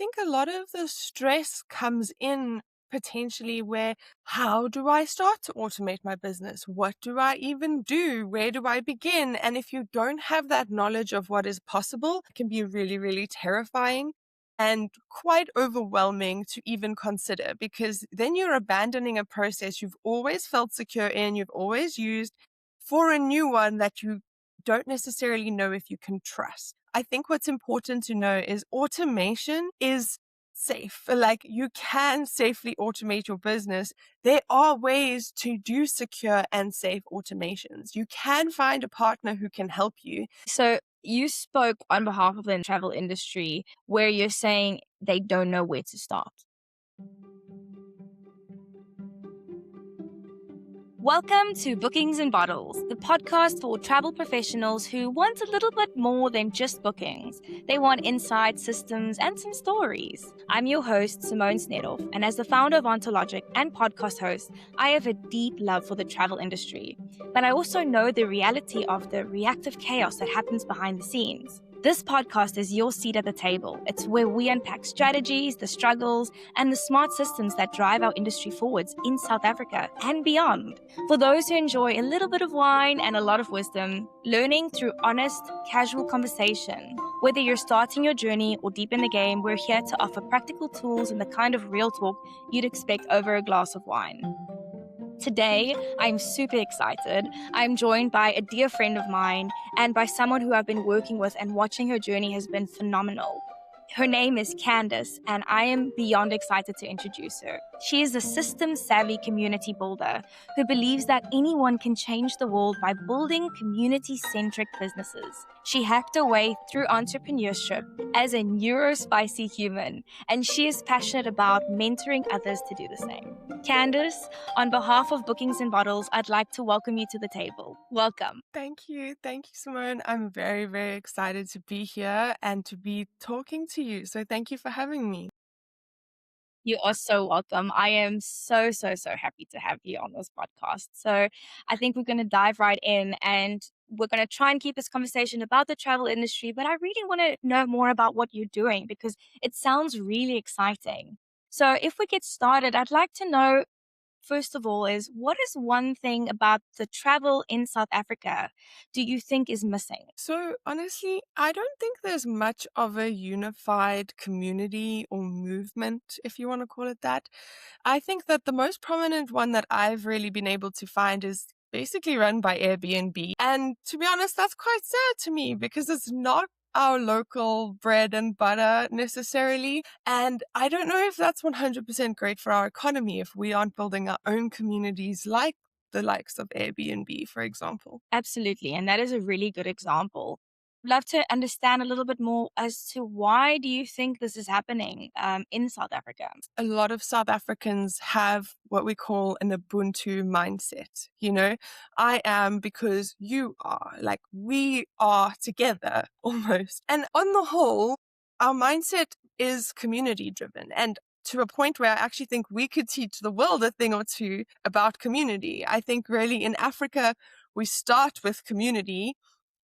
think a lot of the stress comes in potentially where, how do I start to automate my business? What do I even do? Where do I begin? And if you don't have that knowledge of what is possible, it can be really, really terrifying and quite overwhelming to even consider, because then you're abandoning a process you've always felt secure in, you've always used, for a new one that you don't necessarily know if you can trust. I think what's important to know is automation is safe. Like, you can safely automate your business. There are ways to do secure and safe automations. You can find a partner who can help you. So you spoke on behalf of the travel industry where you're saying they don't know where to start. Welcome to Bookings and Bottles, the podcast for travel professionals who want a little bit more than just bookings. They want insights, systems, and some stories. I'm your host, Simone Snedoff, and as the founder of Ontologic and podcast host, I have a deep love for the travel industry. But I also know the reality of the reactive chaos that happens behind the scenes. This podcast is your seat at the table. It's where we unpack strategies, the struggles, and the smart systems that drive our industry forwards in South Africa and beyond. For those who enjoy a little bit of wine and a lot of wisdom, learning through honest, casual conversation. Whether you're starting your journey or deep in the game, we're here to offer practical tools and the kind of real talk you'd expect over a glass of wine. Today, I'm super excited. I'm joined by a dear friend of mine and by someone who I've been working with, and watching her journey has been phenomenal. Her name is Candice, and I am beyond excited to introduce her. She is a system-savvy community builder who believes that anyone can change the world by building community-centric businesses. She hacked her way through entrepreneurship as a neurospicy human, and she is passionate about mentoring others to do the same. Candice, on behalf of Bookings and Bottles, I'd like to welcome you to the table. Welcome. Thank you. Thank you, Simone. I'm very, very excited to be here and to be talking to you. So thank you for having me. You are so welcome. I am so happy to have you on this podcast. So I think we're going to dive right in, and we're going to try and keep this conversation about the travel industry. But I really want to know more about what you're doing because it sounds really exciting. So if we get started, I'd like to know, first of all, is what is one thing about the travel in South Africa do you think is missing? So honestly, I don't think there's much of a unified community or movement, if you want to call it that. I think that the most prominent one that I've really been able to find is basically run by Airbnb. And to be honest, that's quite sad to me because it's not our local bread and butter necessarily. And I don't know if that's 100% great for our economy if we aren't building our own communities like the likes of Airbnb, for example. Absolutely. And that is a really good example. Love to understand a little bit more as to why do you think this is happening in South Africa? A lot of South Africans have what we call an Ubuntu mindset. You know, I am because you are, like, we are together almost. And on the whole, our mindset is community driven, and to a point where I actually think we could teach the world a thing or two about community. I think really in Africa, we start with community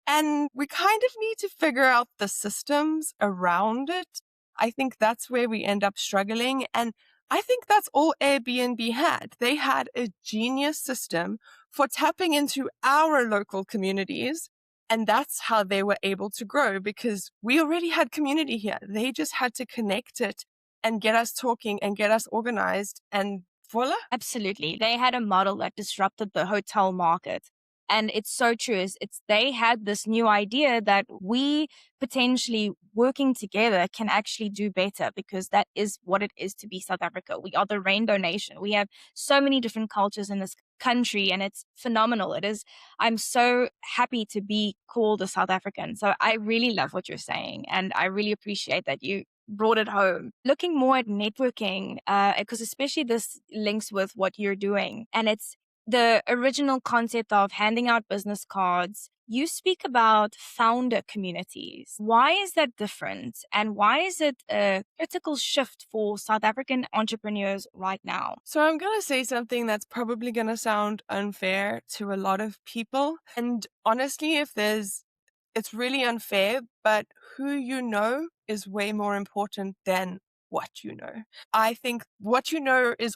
and we kind of need to figure out the systems around it. I think that's where we end up struggling. And I think that's all Airbnb had. They had a genius system for tapping into our local communities. And that's how they were able to grow because we already had community here. They just had to connect it and get us talking and get us organized, and voila. Absolutely. They had a model that disrupted the hotel market. And it's so true. It's they had this new idea that we potentially working together can actually do better, because that is what it is to be South Africa. We are the rainbow nation. We have so many different cultures in this country, and it's phenomenal. It is. I'm so happy to be called a South African. So I really love what you're saying, and I really appreciate that you brought it home. Looking more at networking, because especially this links with what you're doing, and it's the original concept of handing out business cards. You speak about founder communities. Why is that different? And why is it a critical shift for South African entrepreneurs right now? So I'm going to say something that's probably going to sound unfair to a lot of people. And honestly, it's really unfair, but who you know is way more important than what you know. I think what you know is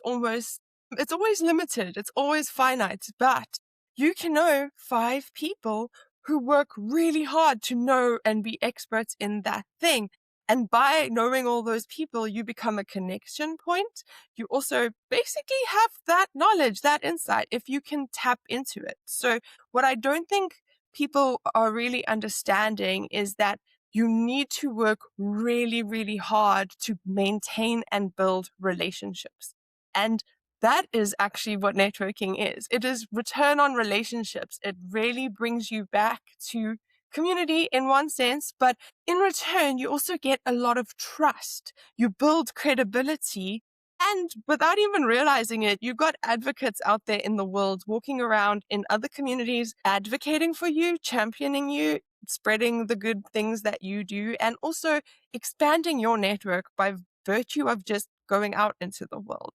it's always limited. It's always finite, but you can know 5 people who work really hard to know and be experts in that thing. And by knowing all those people, you become a connection point. You also basically have that knowledge, that insight, if you can tap into it. So what I don't think people are really understanding is that you need to work really, really hard to maintain and build relationships. And that is actually what networking is. It is return on relationships. It really brings you back to community in one sense, but in return, you also get a lot of trust. You build credibility. And without even realizing it, you've got advocates out there in the world walking around in other communities, advocating for you, championing you, spreading the good things that you do, and also expanding your network by virtue of just going out into the world.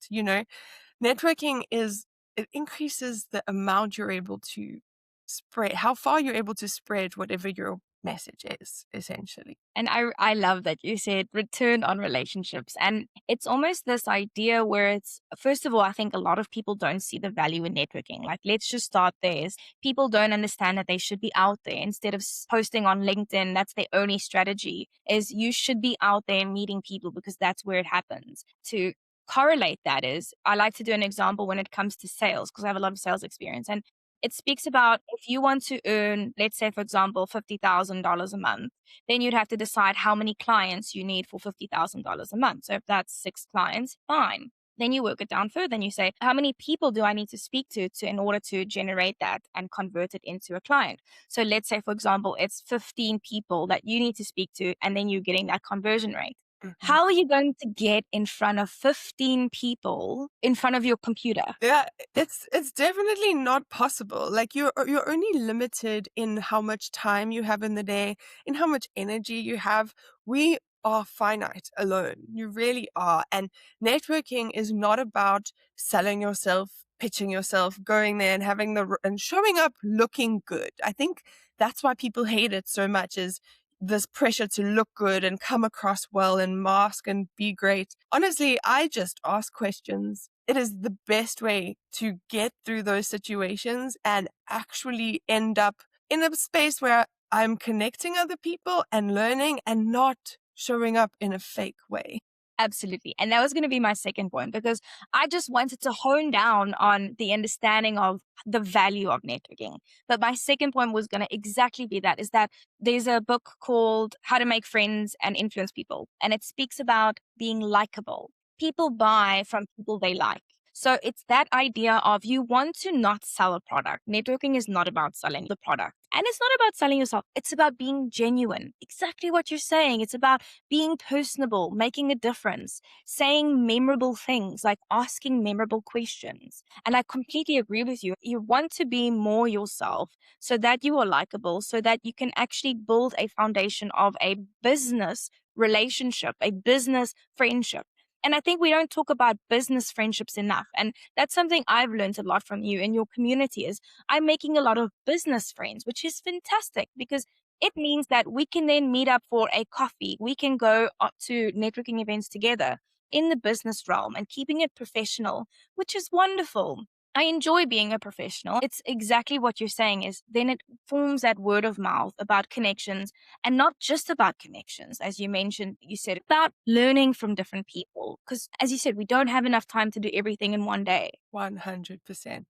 Networking it increases the amount you're able to spread, how far you're able to spread whatever your message is, essentially. And I love that you said return on relationships. And it's almost this idea where it's, first of all, I think a lot of people don't see the value in networking. Like, let's just start there. Is people don't understand that they should be out there instead of posting on LinkedIn. That's their only strategy, is you should be out there meeting people because that's where it happens. To correlate that is, I like to do an example when it comes to sales because I have a lot of sales experience. And it speaks about if you want to earn, let's say, for example, $50,000 a month, then you'd have to decide how many clients you need for $50,000 a month. So if that's 6 clients, fine. Then you work it down further and you say, how many people do I need to speak to in order to generate that and convert it into a client? So let's say, for example, it's 15 people that you need to speak to, and then you're getting that conversion rate. Mhm. How are you going to get in front of 15 people in front of your computer? Yeah, it's definitely not possible. Like you're only limited in how much time you have in the day, in how much energy you have. We are finite alone. You really are. And networking is not about selling yourself, pitching yourself, going there and and showing up looking good. I think that's why people hate it so much, is this pressure to look good and come across well and mask and be great. Honestly, I just ask questions. It is the best way to get through those situations and actually end up in a space where I'm connecting other people and learning and not showing up in a fake way. Absolutely. And that was going to be my second point, because I just wanted to hone down on the understanding of the value of networking. But my second point was going to exactly be that, is that there's a book called How to Make Friends and Influence People. And it speaks about being likable. People buy from people they like. So it's that idea of, you want to not sell a product. Networking is not about selling the product. And it's not about selling yourself. It's about being genuine. Exactly what you're saying. It's about being personable, making a difference, saying memorable things, like asking memorable questions. And I completely agree with you. You want to be more yourself so that you are likable, so that you can actually build a foundation of a business relationship, a business friendship. And I think we don't talk about business friendships enough. And that's something I've learned a lot from you and your community, is I'm making a lot of business friends, which is fantastic, because it means that we can then meet up for a coffee. We can go to networking events together in the business realm and keeping it professional, which is wonderful. I enjoy being a professional. It's exactly what you're saying, is then it forms that word of mouth about connections, and not just about connections. As you mentioned, you said about learning from different people. Because as you said, we don't have enough time to do everything in one day. 100%.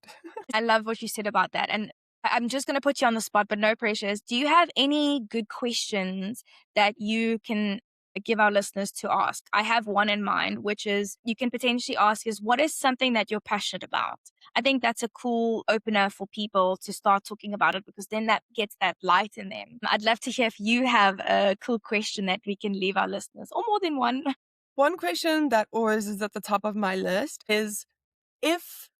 I love what you said about that. And I'm just going to put you on the spot, but no pressures. Do you have any good questions that you can give our listeners to ask? I have one in mind, which is, you can potentially ask, is what is something that you're passionate about? I think that's a cool opener for people to start talking about it, because then that gets that light in them. I'd love to hear if you have a cool question that we can leave our listeners, or more than one. One question that always is at the top of my list is, if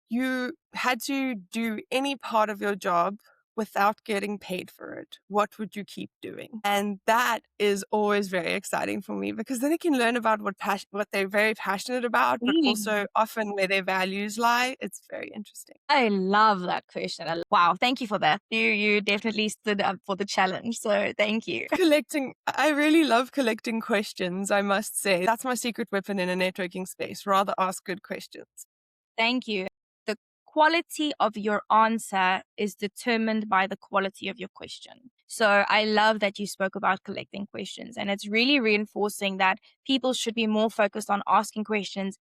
you had to do any part of your job without getting paid for it, what would you keep doing? And that is always very exciting for me because then I can learn about what they're very passionate about, but Mm. also often where their values lie. It's very interesting. I love that question. Wow, thank you for that. You definitely stood up for the challenge. So thank you. I really love collecting questions, I must say. That's my secret weapon in a networking space. Rather ask good questions. Thank you. The quality of your answer is determined by the quality of your question. So I love that you spoke about collecting questions, and it's really reinforcing that people should be more focused on asking questions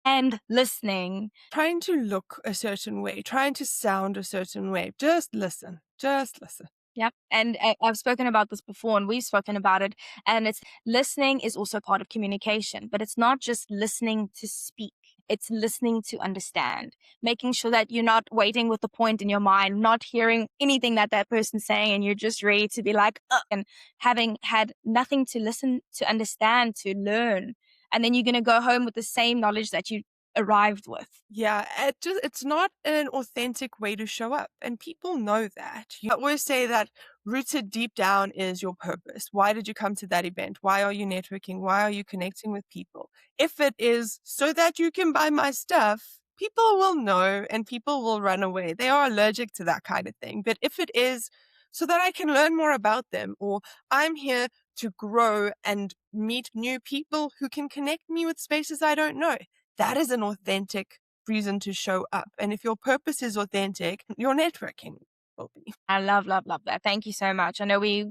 and listening. Trying to look a certain way, trying to sound a certain way. Just listen. Just listen. Yep. And I've spoken about this before and we've spoken about it. And it's listening is also part of communication, but it's not just listening to speak. It's listening to understand, making sure that you're not waiting with the point in your mind, not hearing anything that that person's saying, and you're just ready to be like, "Ugh," and having had nothing to listen, to understand, to learn. And then you're going to go home with the same knowledge that you arrived with. Yeah, it's not an authentic way to show up, and people know that. You always say that rooted deep down is your purpose. Why did you come to that event? Why are you networking? Why are you connecting with people? If it is so that you can buy my stuff, people will know and people will run away. They are allergic to that kind of thing. But if it is so that I can learn more about them, or I'm here to grow and meet new people who can connect me with spaces I don't know, that is an authentic reason to show up. And if your purpose is authentic, your networking will be. I love, love, love that. Thank you so much. I know we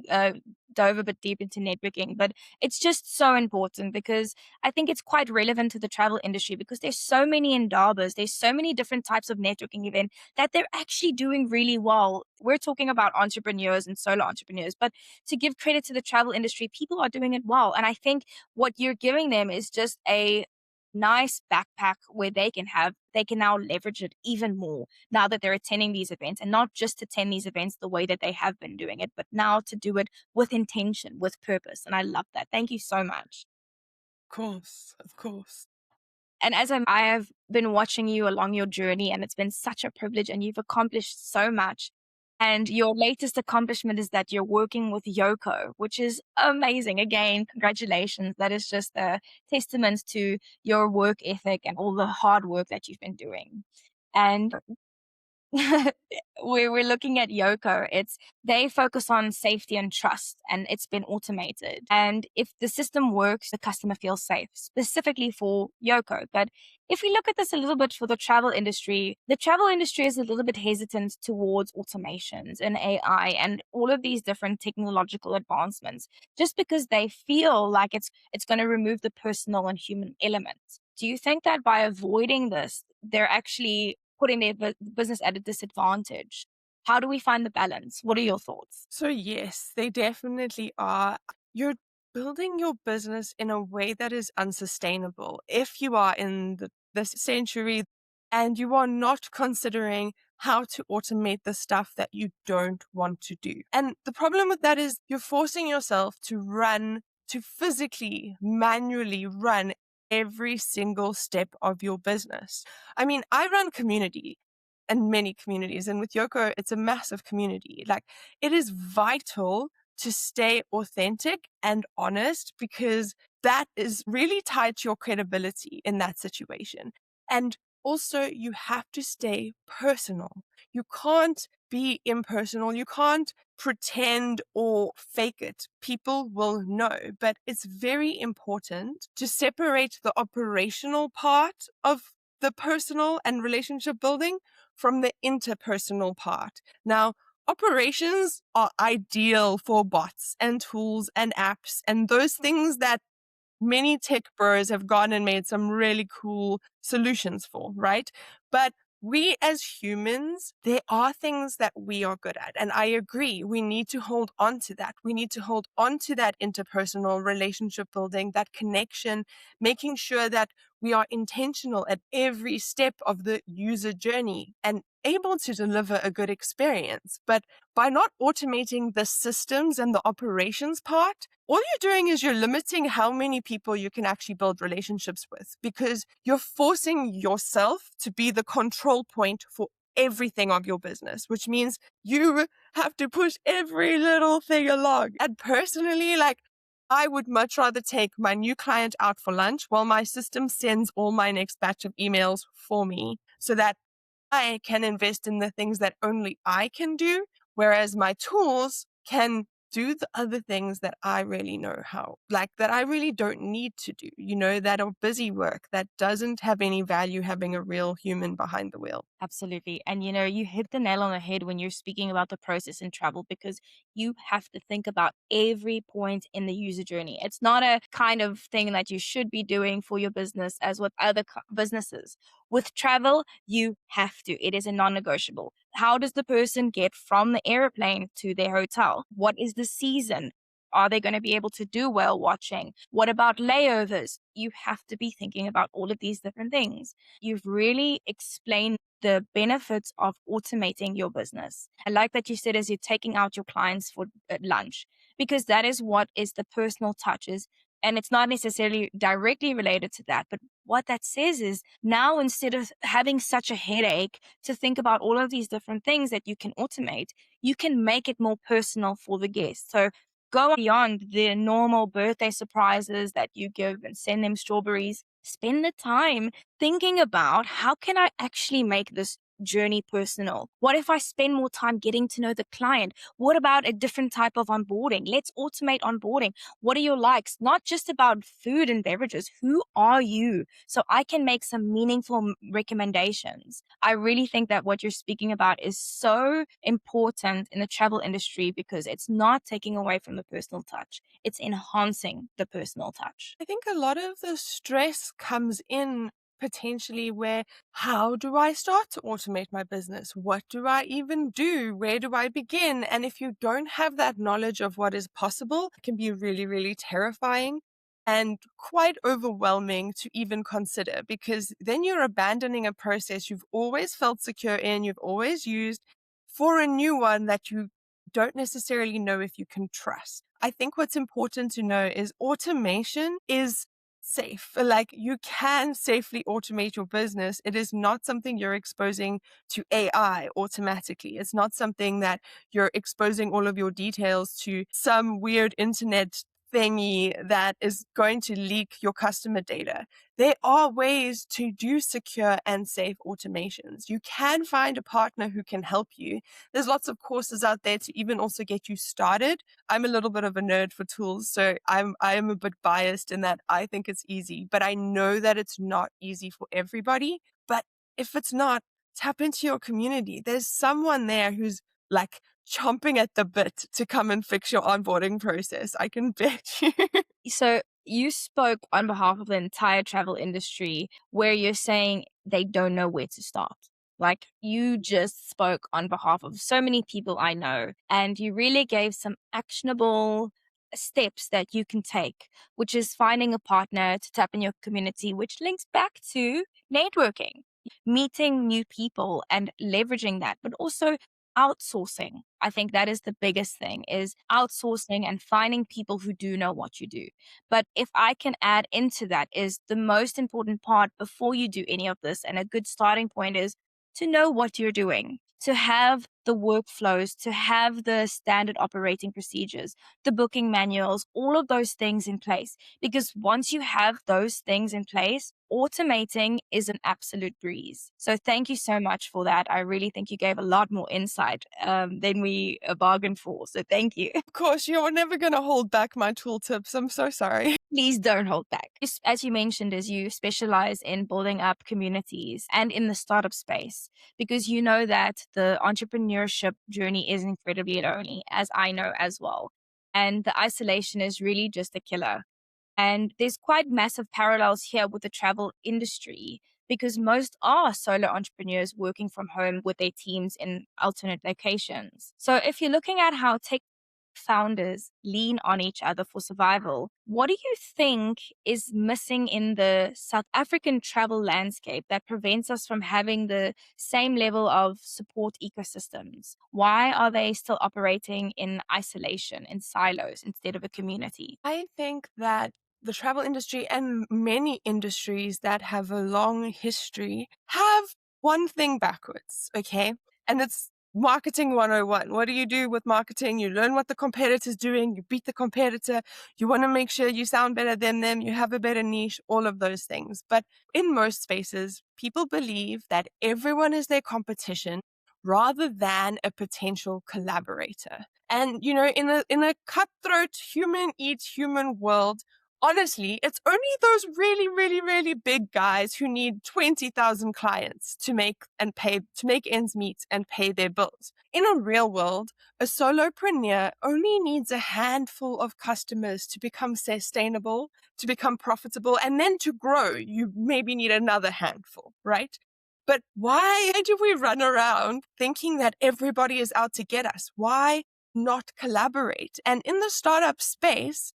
dove a bit deep into networking, but it's just so important because I think it's quite relevant to the travel industry because there's so many endabas, there's so many different types of networking events that they're actually doing really well. We're talking about entrepreneurs and solo entrepreneurs, but to give credit to the travel industry, people are doing it well. And I think what you're giving them is just a nice backpack where they can now leverage it even more now that they're attending these events, and not just attend these events the way that they have been doing it, but now to do it with intention, with purpose. And I love that. Thank you so much. Of course, of course. And I have been watching you along your journey, and it's been such a privilege, and you've accomplished so much. And your latest accomplishment is that you're working with Yoko, which is amazing. Again, congratulations. That is just a testament to your work ethic and all the hard work that you've been doing. And we're looking at Yoko. They focus on safety and trust, and it's been automated. And if the system works, the customer feels safe, specifically for Yoko. But if we look at this a little bit for the travel industry is a little bit hesitant towards automations and AI and all of these different technological advancements, just because they feel like it's going to remove the personal and human element. Do you think that by avoiding this, they're actually putting their business at a disadvantage? How do we find the balance? What are your thoughts? So, yes, they definitely are. You're building your business in a way that is unsustainable if you are in this century and you are not considering how to automate the stuff that you don't want to do. And the problem with that is you're forcing yourself to physically, manually run every single step of your business. I mean, I run community and many communities, and with Yoko, it's a massive community. Like, it is vital to stay authentic and honest because that is really tied to your credibility in that situation. And also, you have to stay personal. You can't be impersonal. You can't pretend or fake it. People will know. But it's very important to separate the operational part of the personal and relationship building from the interpersonal part. Now, operations are ideal for bots and tools and apps and those things that many tech bros have gone and made some really cool solutions for, right? But we as humans, there are things that we are good at. And I agree, we need to hold on to that. We need to hold on to that interpersonal relationship building, that connection, making sure that we are intentional at every step of the user journey and able to deliver a good experience. But by not automating the systems and the operations part, all you're doing is you're limiting how many people you can actually build relationships with because you're forcing yourself to be the control point for everything of your business, which means you have to push every little thing along. And personally, like, I would much rather take my new client out for lunch while my system sends all my next batch of emails for me so that I can invest in the things that only I can do, whereas my tools can do the other things that I really know how, like that I really don't need to do, that are busy work that doesn't have any value having a real human behind the wheel. Absolutely. And you hit the nail on the head when you're speaking about the process in travel because you have to think about every point in the user journey. It's not a kind of thing that you should be doing for your business as with other businesses. With travel, you have to. It is a non negotiable. How does the person get from the airplane to their hotel? What is the season? Are they going to be able to do whale watching? What about layovers? You have to be thinking about all of these different things. You've really explained the benefits of automating your business. I like that you said as you're taking out your clients for lunch, because that is what is the personal touches. And it's not necessarily directly related to that, but what that says is now instead of having such a headache to think about all of these different things that you can automate, you can make it more personal for the guest. So go beyond the normal birthday surprises that you give and send them strawberries. Spend the time thinking about how can I actually make this journey personal? What if I spend more time getting to know the client? What about a different type of onboarding? Let's automate onboarding. What are your likes? Not just about food and beverages. Who are you? So I can make some meaningful recommendations. I really think that what you're speaking about is so important in the travel industry because it's not taking away from the personal touch. It's enhancing the personal touch. I think a lot of the stress comes in potentially where how do I start to automate my business? What do I even do? Where do I begin? And if you don't have that knowledge of what is possible, it can be really, really terrifying and quite overwhelming to even consider because then you're abandoning a process you've always felt secure in, you've always used for a new one that you don't necessarily know if you can trust. I think what's important to know is automation is safe. Like you can safely automate your business. It is not something you're exposing to AI automatically. It's not something that you're exposing all of your details to some weird internet thingy that is going to leak your customer data. There are ways to do secure and safe automations. You can find a partner who can help you. There's lots of courses out there to even also get you started. I'm a little bit of a nerd for tools, so I am a bit biased in that I think it's easy, but I know that it's not easy for everybody. But if it's not, tap into your community. There's someone there who's like chomping at the bit to come and fix your onboarding process. I can bet you. So you spoke on behalf of the entire travel industry where you're saying they don't know where to start. Like you just spoke on behalf of so many people I know, and you really gave some actionable steps that you can take, which is finding a partner to tap in your community, which links back to networking, meeting new people and leveraging that, but also outsourcing. I think that is the biggest thing is outsourcing and finding people who do know what you do. But if I can add into that is the most important part before you do any of this and a good starting point is to know what you're doing, to have the workflows, to have the standard operating procedures, the booking manuals, all of those things in place. Because once you have those things in place, automating is an absolute breeze. So thank you so much for that. I really think you gave a lot more insight than we bargained for. So thank you. Of course, you're never going to hold back my tool tips. I'm so sorry. Please don't hold back. As you mentioned, as you specialize in building up communities and in the startup space, because you know that the entrepreneurship journey is incredibly lonely, as I know as well. And the isolation is really just a killer. And there's quite massive parallels here with the travel industry because most are solo entrepreneurs working from home with their teams in alternate locations. So if you're looking at how tech founders lean on each other for survival, what do you think is missing in the South African travel landscape that prevents us from having the same level of support ecosystems? Why are they still operating in isolation, in silos, instead of a community? I think that the travel industry and many industries that have a long history have one thing backwards, okay? And it's marketing 101. What do you do with marketing? You learn what the competitor's doing, you beat the competitor, you want to make sure you sound better than them, you have a better niche, all of those things. But in most spaces, people believe that everyone is their competition rather than a potential collaborator. And, in a cutthroat human eats human world, honestly, it's only those really, really, really big guys who need 20,000 clients to make ends meet and pay their bills. In a real world, a solopreneur only needs a handful of customers to become sustainable, to become profitable, and then to grow. You maybe need another handful, right? But why do we run around thinking that everybody is out to get us? Why not collaborate? And in the startup space,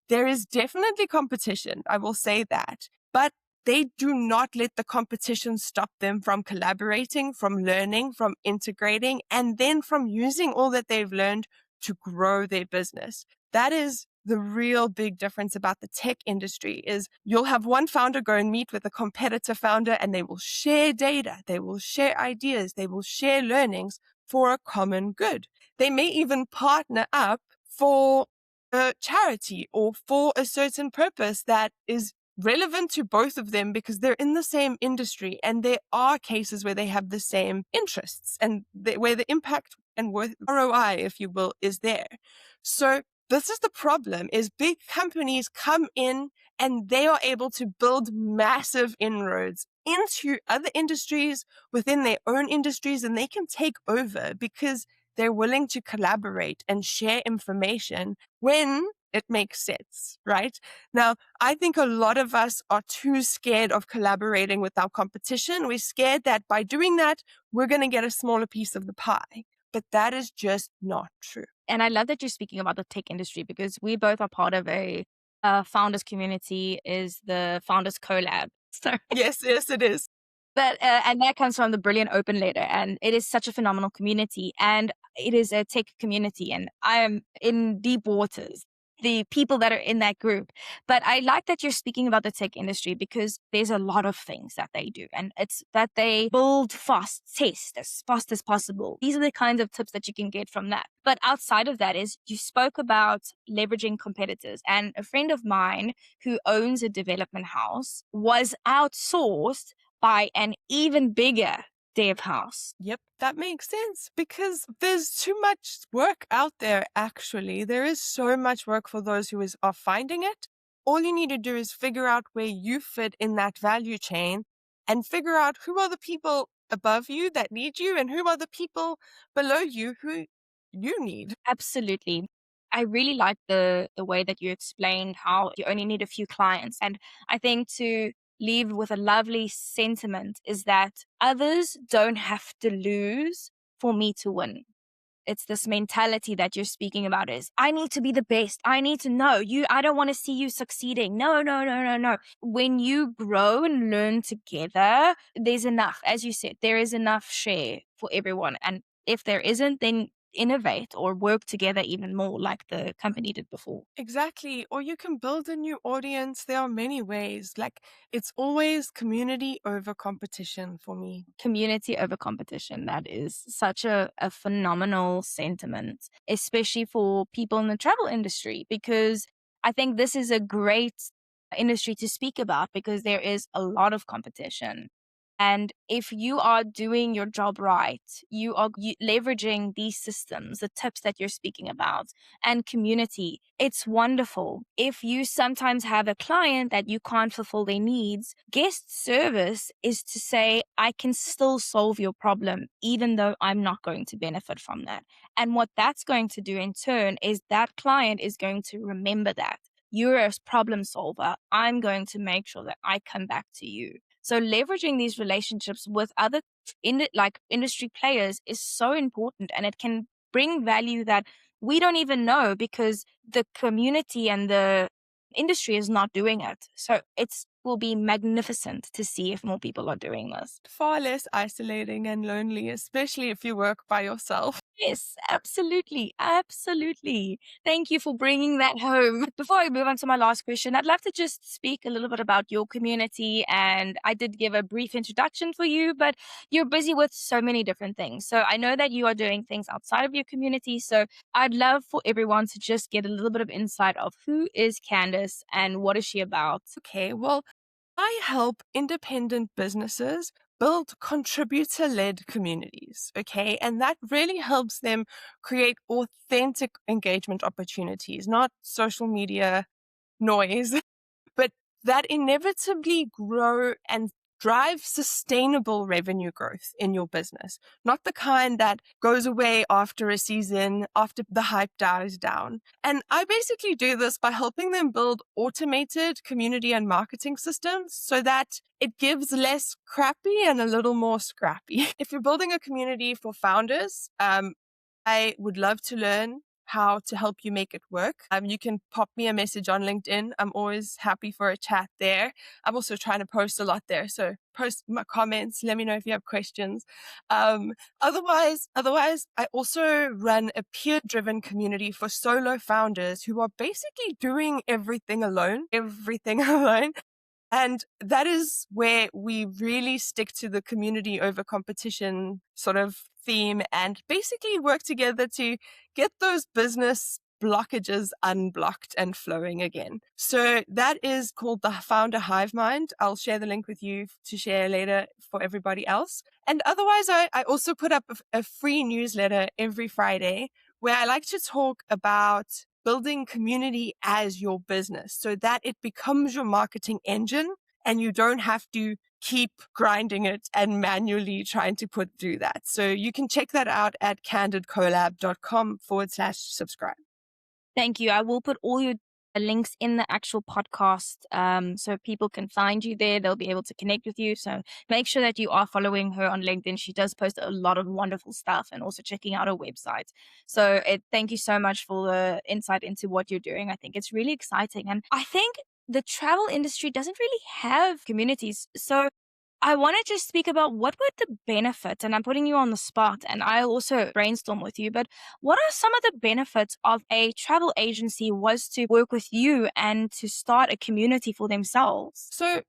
there is definitely competition, I will say that, but they do not let the competition stop them from collaborating, from learning, from integrating, and then from using all that they've learned to grow their business. That is the real big difference about the tech industry is you'll have one founder go and meet with a competitor founder and they will share data, they will share ideas, they will share learnings for a common good. They may even partner up for a charity or for a certain purpose that is relevant to both of them because they're in the same industry and there are cases where they have the same interests and where the impact and worth ROI, if you will, is there. So this is the problem is big companies come in and they are able to build massive inroads into other industries within their own industries and they can take over because they're willing to collaborate and share information when it makes sense, right? Now, I think a lot of us are too scared of collaborating with our competition. We're scared that by doing that, we're going to get a smaller piece of the pie. But that is just not true. And I love that you're speaking about the tech industry because we both are part of a founders community, is the Founders Collab. So Yes, it is. and that comes from the brilliant open letter, and it is such a phenomenal community, and it is a tech community, and I am in deep waters, the people that are in that group. But I like that you're speaking about the tech industry because there's a lot of things that they do, and it's that they build fast, test as fast as possible. These are the kinds of tips that you can get from that. But outside of that is you spoke about leveraging competitors, and a friend of mine who owns a development house was outsourced by an even bigger dev house. Yep, that makes sense because there's too much work out there, actually. There is so much work for those who are finding it. All you need to do is figure out where you fit in that value chain and figure out who are the people above you that need you and who are the people below you who you need. Absolutely. I really like the way that you explained how you only need a few clients. And I think to leave with a lovely sentiment is that others don't have to lose for me to win. It's this mentality that you're speaking about is I need to be the best. I need to know you. I don't want to see you succeeding. No, no, no, no, no. When you grow and learn together, there's enough. As you said, there is enough share for everyone. And if there isn't, then innovate or work together even more like the company did before. Exactly. Or you can build a new audience. There are many ways. Like it's always community over competition for me. Community over competition. That is such a phenomenal sentiment, especially for people in the travel industry, because I think this is a great industry to speak about because there is a lot of competition. And if you are doing your job right, you are leveraging these systems, the tips that you're speaking about, and community. It's wonderful. If you sometimes have a client that you can't fulfill their needs, guest service is to say, I can still solve your problem, even though I'm not going to benefit from that. And what that's going to do in turn is that client is going to remember that. You're a problem solver. I'm going to make sure that I come back to you. So leveraging these relationships with other industry players is so important, and it can bring value that we don't even know because the community and the industry is not doing it. So it's will be magnificent to see if more people are doing this. Far less isolating and lonely, especially if you work by yourself. Yes, absolutely. Absolutely. Thank you for bringing that home. Before I move on to my last question, I'd love to just speak a little bit about your community. And I did give a brief introduction for you, but you're busy with so many different things. So I know that you are doing things outside of your community. So I'd love for everyone to just get a little bit of insight of who is Candice and what is she about. Okay, well, I help independent businesses build contributor led communities. Okay. And that really helps them create authentic engagement opportunities, not social media noise, but that inevitably grow and drive sustainable revenue growth in your business, not the kind that goes away after a season, after the hype dies down. And I basically do this by helping them build automated community and marketing systems so that it gives less crappy and a little more scrappy. If you're building a community for founders, I would love to learn how to help you make it work. You can pop me a message on LinkedIn. I'm always happy for a chat there. I'm also trying to post a lot there. So post my comments. Let me know if you have questions. Otherwise, I also run a peer-driven community for solo founders who are basically doing everything alone. And that is where we really stick to the community over competition sort of theme and basically work together to get those business blockages unblocked and flowing again. So that is called the Founder Hive Mind. I'll share the link with you to share later for everybody else. And otherwise, I also put up a free newsletter every Friday where I like to talk about building community as your business so that it becomes your marketing engine and you don't have to keep grinding it and manually trying to put through that. So you can check that out at candidcollab.com/subscribe. Thank you. I will put all your links in the actual podcast so people can find you there. They'll be able to connect with you. So make sure that you are following her on LinkedIn. She does post a lot of wonderful stuff and also checking out her website. So thank you so much for the insight into what you're doing. I think it's really exciting. And I think the travel industry doesn't really have communities. So I want to just speak about what were the benefits, and I'm putting you on the spot, and I'll also brainstorm with you, but what are some of the benefits of a travel agency was to work with you and to start a community for themselves? So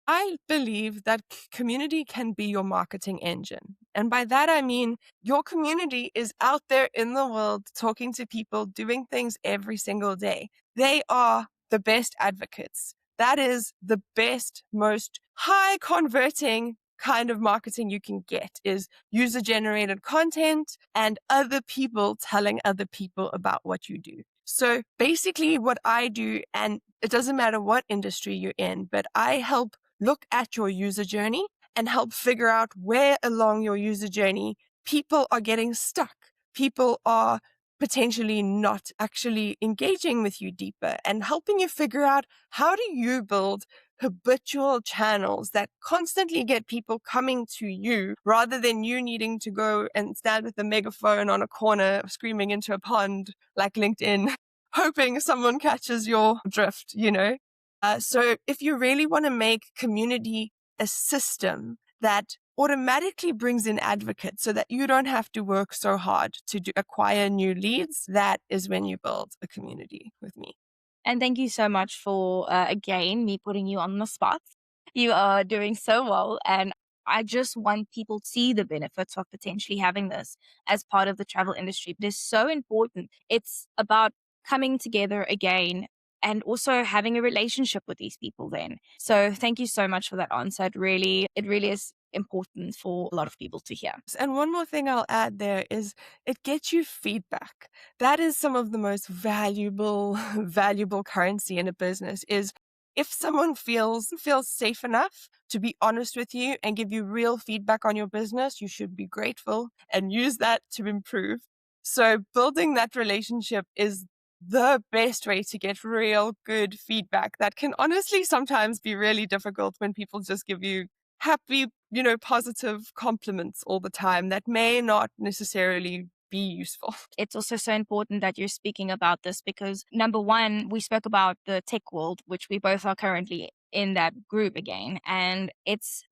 I believe that community can be your marketing engine. And by that, I mean your community is out there in the world talking to people, doing things every single day. They are the best advocates. That is the best, most high converting kind of marketing you can get is user generated content and other people telling other people about what you do. So basically what I do, and it doesn't matter what industry you're in, but I help look at your user journey and help figure out where along your user journey people are getting stuck. People are potentially not actually engaging with you deeper and helping you figure out how do you build habitual channels that constantly get people coming to you rather than you needing to go and stand with a megaphone on a corner screaming into a pond like LinkedIn, hoping someone catches your drift, you know? So if you really want to make community a system that automatically brings in advocates so that you don't have to work so hard to acquire new leads, that is when you build a community with me. And thank you so much for, again, me putting you on the spot. You are doing so well. And I just want people to see the benefits of potentially having this as part of the travel industry. It is so important. It's about coming together again and also having a relationship with these people then. So thank you so much for that answer. It really is important for a lot of people to hear. And one more thing I'll add there is it gets you feedback. That is some of the most valuable currency in a business is if someone feels safe enough to be honest with you and give you real feedback on your business, you should be grateful and use that to improve. So building that relationship is the best way to get real good feedback that can honestly sometimes be really difficult when people just give you happy, positive compliments all the time that may not necessarily be useful. It's also so important that you're speaking about this because number one, we spoke about the tech world, which we both are currently in that group again. And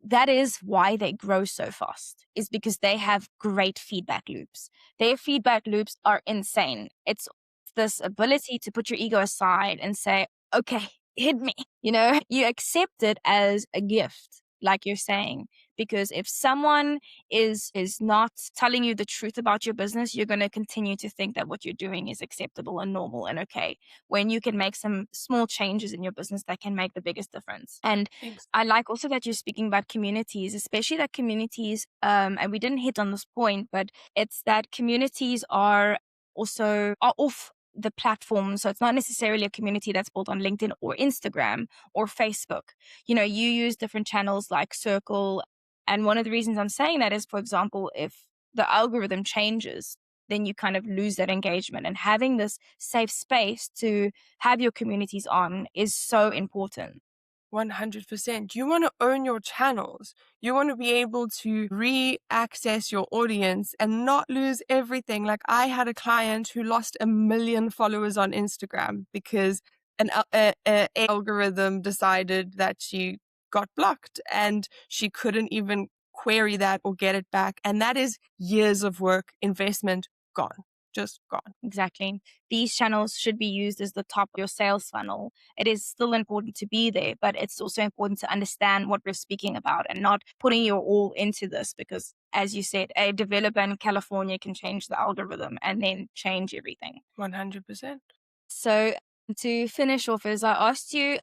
that is why they grow so fast, is because they have great feedback loops. Their feedback loops are insane. It's this ability to put your ego aside and say, okay, hit me. You accept it as a gift, like you're saying, because if someone is not telling you the truth about your business, you're going to continue to think that what you're doing is acceptable and normal and okay, when you can make some small changes in your business that can make the biggest difference. And Thanks. I like also that you're speaking about communities, especially that communities, and we didn't hit on this point, but it's that communities are off the platform. So it's not necessarily a community that's built on LinkedIn or Instagram or Facebook. You use different channels like Circle. And one of the reasons I'm saying that is, for example, if the algorithm changes, then you kind of lose that engagement. And having this safe space to have your communities on is so important. 100%. You want to own your channels. You want to be able to re-access your audience and not lose everything. Like I had a client who lost 1 million followers on Instagram because an algorithm decided that she got blocked and she couldn't even query that or get it back. And that is years of work, investment gone, just gone. Exactly. These channels should be used as the top of your sales funnel. It is still important to be there, but it's also important to understand what we're speaking about and not putting your all into this because, as you said, a developer in California can change the algorithm and then change everything. 100%. So to finish off is I asked you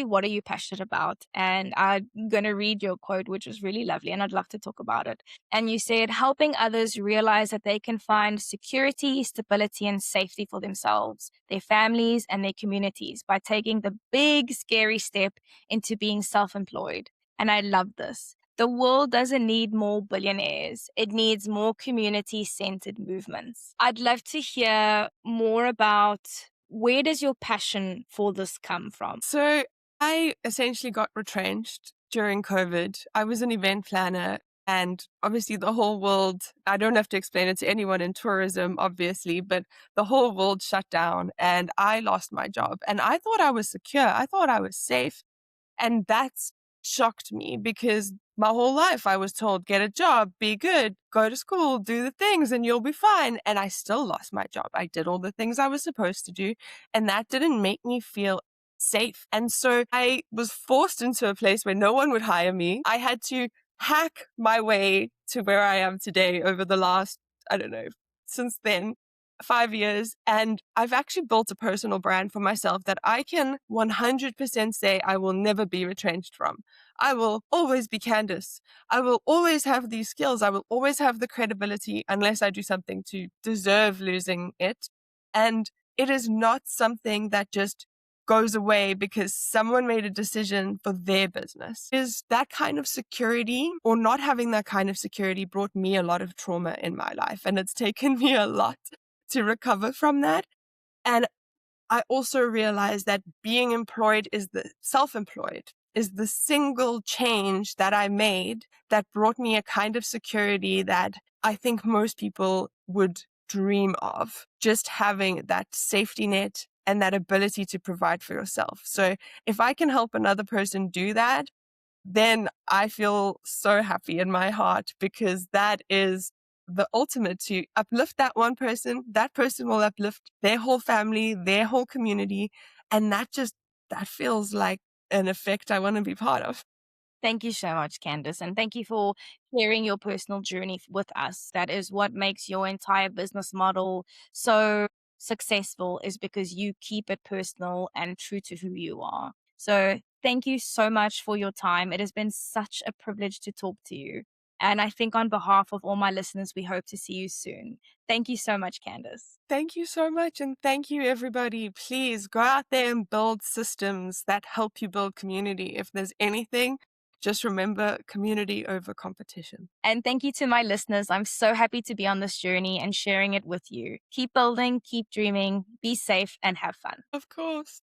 what are you passionate about? And I'm going to read your quote, which was really lovely. And I'd love to talk about it. And you said, helping others realize that they can find security, stability, and safety for themselves, their families, and their communities by taking the big, scary step into being self-employed. And I love this. The world doesn't need more billionaires. It needs more community-centered movements. I'd love to hear more about where does your passion for this come from? So I essentially got retrenched during COVID. I was an event planner and obviously the whole world, I don't have to explain it to anyone in tourism, obviously, but the whole world shut down and I lost my job and I thought I was secure. I thought I was safe. And that's shocked me because my whole life I was told, get a job, be good, go to school, do the things and you'll be fine. And I still lost my job. I did all the things I was supposed to do and that didn't make me feel safe. And so I was forced into a place where no one would hire me. I had to hack my way to where I am today over the last, I don't know, since then. 5 years. And I've actually built a personal brand for myself that I can 100% say I will never be retrenched from. I will always be Candice. I will always have these skills. I will always have the credibility unless I do something to deserve losing it. And it is not something that just goes away because someone made a decision for their business. Is that kind of security or not having that kind of security brought me a lot of trauma in my life. And it's taken me a lot to recover from that. And I also realized that being employed self-employed is the single change that I made that brought me a kind of security that I think most people would dream of, just having that safety net and that ability to provide for yourself. So if I can help another person do that, then I feel so happy in my heart because that is the ultimate to uplift that one person. That person will uplift their whole family, their whole community. And that feels like an effect I want to be part of. Thank you so much, Candice. And thank you for sharing your personal journey with us. That is what makes your entire business model so successful, is because you keep it personal and true to who you are. So thank you so much for your time. It has been such a privilege to talk to you. And I think on behalf of all my listeners, we hope to see you soon. Thank you so much, Candice. Thank you so much. And thank you, everybody. Please go out there and build systems that help you build community. If there's anything, just remember community over competition. And thank you to my listeners. I'm so happy to be on this journey and sharing it with you. Keep building, keep dreaming, be safe, and have fun. Of course.